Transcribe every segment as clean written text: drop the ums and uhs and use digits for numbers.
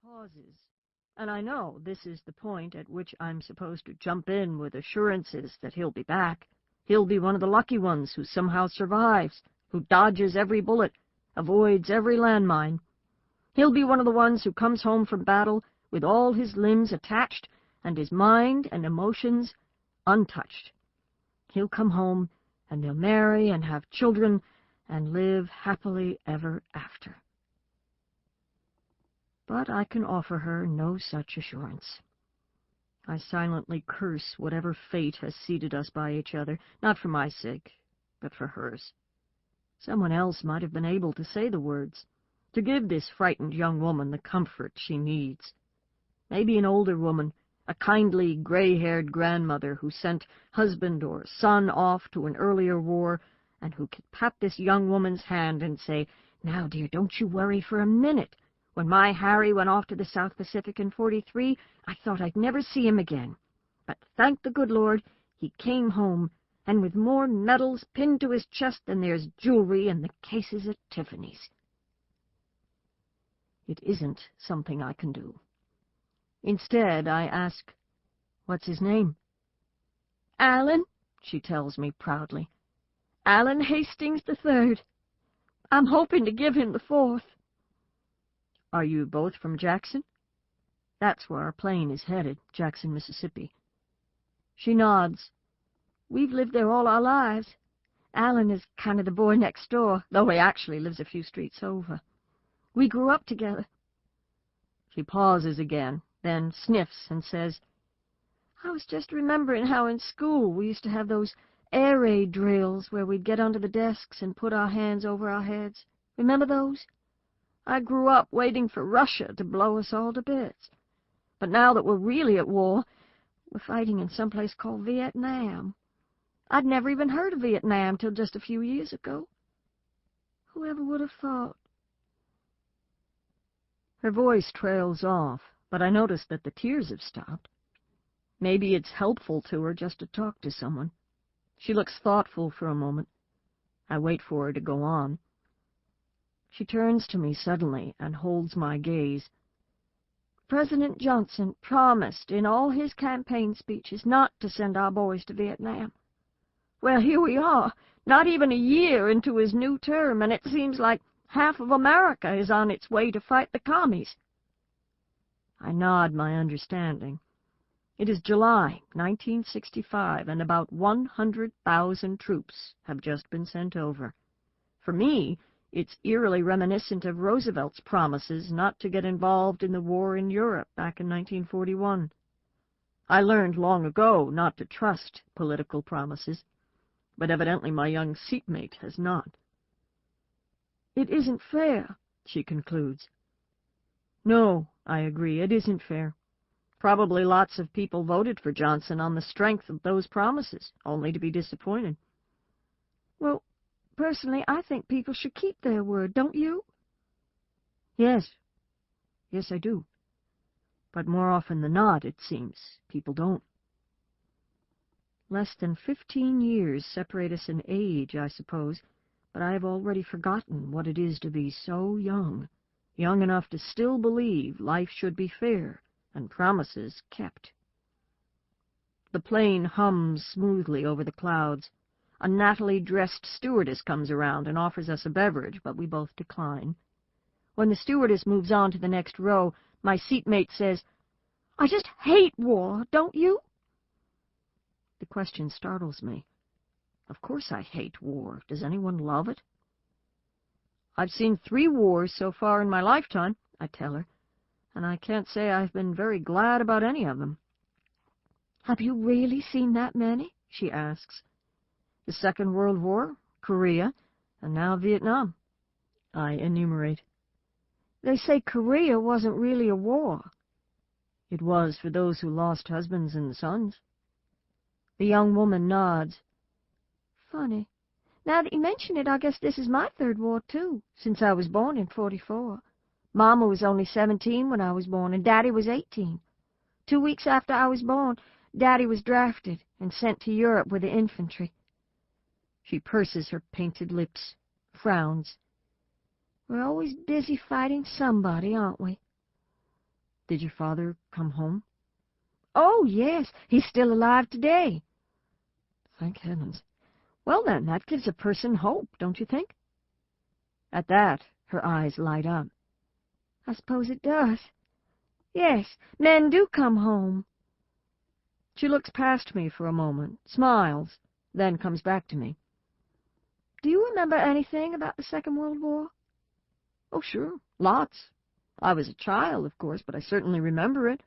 pauses, and I know this is the point at which I'm supposed to jump in with assurances that he'll be back. He'll be one of the lucky ones who somehow survives, who dodges every bullet, avoids every landmine. He'll be one of the ones who comes home from battle with all his limbs attached and his mind and emotions untouched. He'll come home, and they'll marry and have children and live happily ever after. But I can offer her no such assurance. I silently curse whatever fate has seated us by each other, not for my sake, but for hers. Someone else might have been able to say the words, to give this frightened young woman the comfort she needs. Maybe an older woman, a kindly, gray-haired grandmother who sent husband or son off to an earlier war, and who could pat this young woman's hand and say, "Now, dear, don't you worry for a minute. When my Harry went off to the South Pacific in '43, I thought I'd never see him again. But thank the good Lord, he came home, and with more medals pinned to his chest than there's jewelry in the cases at Tiffany's." It isn't something I can do. Instead, I ask, "What's his name?" "Alan," she tells me proudly. "Alan Hastings III. I'm hoping to give him the 4th. "Are you both from Jackson?" "That's where our plane is headed, Jackson, Mississippi." She nods. "We've lived there all our lives. Alan is kind of the boy next door, though he actually lives a few streets over. We grew up together." She pauses again, then sniffs and says, "I was just remembering how in school we used to have those air raid drills where we'd get under the desks and put our hands over our heads. Remember those? I grew up waiting for Russia to blow us all to bits. But now that we're really at war, we're fighting in some place called Vietnam. I'd never even heard of Vietnam till just a few years ago. Whoever would have thought?" Her voice trails off, but I notice that the tears have stopped. Maybe it's helpful to her just to talk to someone. She looks thoughtful for a moment. I wait for her to go on. She turns to me suddenly and holds my gaze. "President Johnson promised in all his campaign speeches not to send our boys to Vietnam. Well, here we are, not even a year into his new term, and it seems like half of America is on its way to fight the commies." I nod my understanding. It is July 1965, and about 100,000 troops have just been sent over. For me, it's eerily reminiscent of Roosevelt's promises not to get involved in the war in Europe back in 1941. I learned long ago not to trust political promises, but evidently my young seatmate has not. "It isn't fair," she concludes. "No," I agree, "it isn't fair. Probably lots of people voted for Johnson on the strength of those promises, only to be disappointed." "Well, personally, I think people should keep their word, don't you?" Yes, I do. But more often than not, it seems, people don't. Less than 15 years separate us in age, I suppose, but I have already forgotten what it is to be so young, young enough to still believe life should be fair and promises kept. The plane hums smoothly over the clouds. A nattily-dressed stewardess comes around and offers us a beverage, but we both decline. When the stewardess moves on to the next row, my seatmate says, "I just hate war, don't you?" The question startles me. Of course I hate war. Does anyone love it? "I've seen 3 wars so far in my lifetime," I tell her, "and I can't say I've been very glad about any of them." "Have you really seen that many?" she asks. "The Second World War, Korea, and now Vietnam," I enumerate. "They say Korea wasn't really a war." "It was for those who lost husbands and sons." The young woman nods. "Funny. Now that you mention it, I guess this is my 3rd war, too, since I was born in '44. Mama was only 17 when I was born, and Daddy was 18. 2 weeks after I was born, Daddy was drafted and sent to Europe with the infantry." She purses her painted lips, frowns. "We're always busy fighting somebody, aren't we?" Did your father come home? Oh, yes, he's still alive today. Thank heavens. Well, then, that gives a person hope, don't you think? At that, her eyes light up. I suppose it does. Yes, men do come home. She looks past me for a moment, smiles, then comes back to me. Do you remember anything about the Second World War? Oh, sure, lots. I was a child, of course, but I certainly remember it.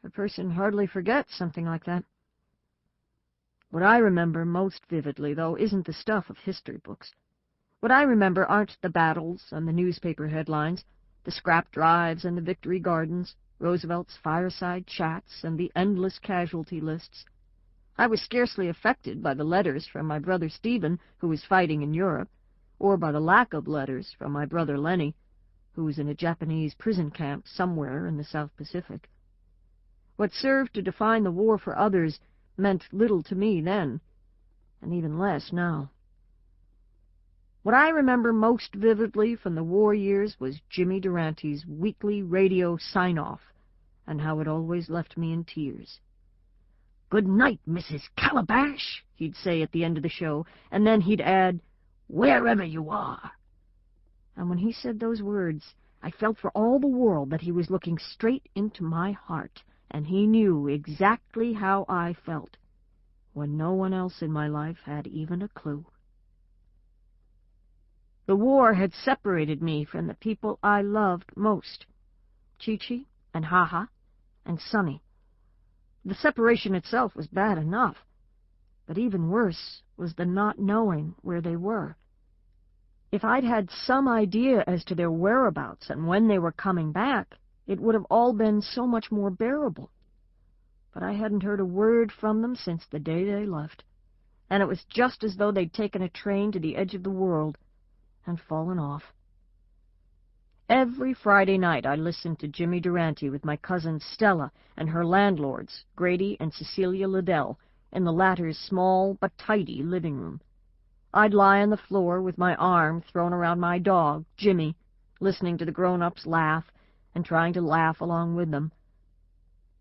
A person hardly forgets something like that. What I remember most vividly, though, isn't the stuff of history books. What I remember aren't the battles and the newspaper headlines, the scrap drives and the victory gardens, Roosevelt's fireside chats and the endless casualty lists. I was scarcely affected by the letters from my brother Stephen, who was fighting in Europe, or by the lack of letters from my brother Lenny, who was in a Japanese prison camp somewhere in the South Pacific. What served to define the war for others meant little to me then, and even less now. What I remember most vividly from the war years was Jimmy Durante's weekly radio sign-off, and how it always left me in tears. "Good night, Mrs. Calabash," he'd say at the end of the show, and then he'd add, "wherever you are." And when he said those words, I felt for all the world that he was looking straight into my heart, and he knew exactly how I felt, when no one else in my life had even a clue. The war had separated me from the people I loved most, Chi-Chi and Ha-Ha and Sunny. The separation itself was bad enough, but even worse was the not knowing where they were. If I'd had some idea as to their whereabouts and when they were coming back, it would have all been so much more bearable. But I hadn't heard a word from them since the day they left, and it was just as though they'd taken a train to the edge of the world and fallen off. Every Friday night I listened to Jimmy Durante with my cousin Stella and her landlords, Grady and Cecilia Liddell, in the latter's small but tidy living room. I'd lie on the floor with my arm thrown around my dog, Jimmy, listening to the grown-ups laugh and trying to laugh along with them.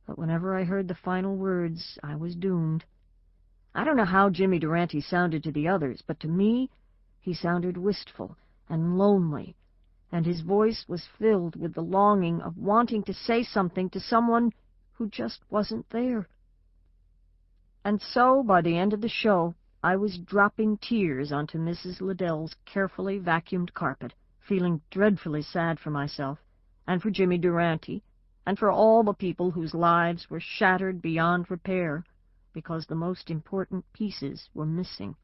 But whenever I heard the final words, I was doomed. I don't know how Jimmy Durante sounded to the others, but to me he sounded wistful and lonely, and his voice was filled with the longing of wanting to say something to someone who just wasn't there. And so, by the end of the show, I was dropping tears onto Mrs. Liddell's carefully vacuumed carpet, feeling dreadfully sad for myself, and for Jimmy Durante, and for all the people whose lives were shattered beyond repair, because the most important pieces were missing.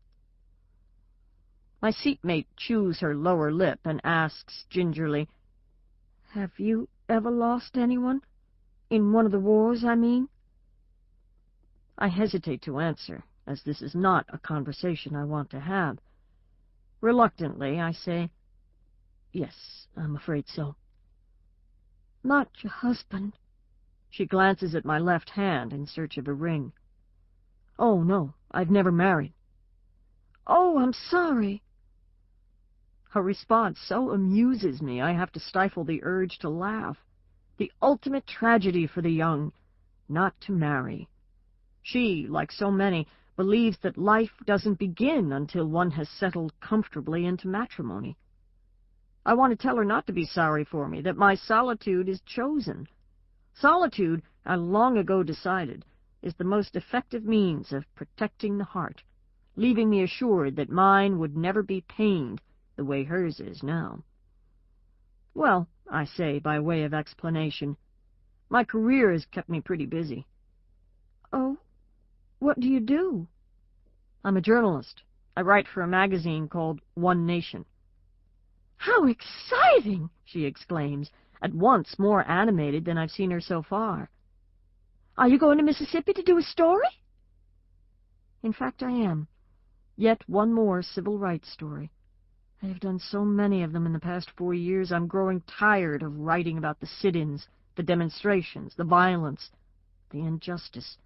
My seatmate chews her lower lip and asks gingerly, "Have you ever lost anyone? In one of the wars, I mean?" I hesitate to answer, as this is not a conversation I want to have. Reluctantly, I say, "Yes, I'm afraid so." "Not your husband?" She glances at my left hand in search of a ring. "Oh, no, I've never married." "Oh, I'm sorry." Her response so amuses me I have to stifle the urge to laugh. The ultimate tragedy for the young, not to marry. She, like so many, believes that life doesn't begin until one has settled comfortably into matrimony. I want to tell her not to be sorry for me, that my solitude is chosen. Solitude, I long ago decided, is the most effective means of protecting the heart, leaving me assured that mine would never be pained the way hers is now. "Well," I say by way of explanation, "my career has kept me pretty busy." "Oh, what do you do?" "I'm a journalist. I write for a magazine called One Nation." "How exciting!" she exclaims, at once more animated than I've seen her so far. "Are you going to Mississippi to do a story?" In fact, I am. Yet one more civil rights story. I have done so many of them in the past 4 years, I'm growing tired of writing about the sit-ins, the demonstrations, the violence, the injustice.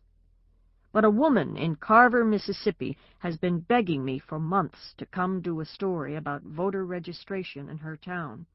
But a woman in Carver, Mississippi, has been begging me for months to come do a story about voter registration in her town.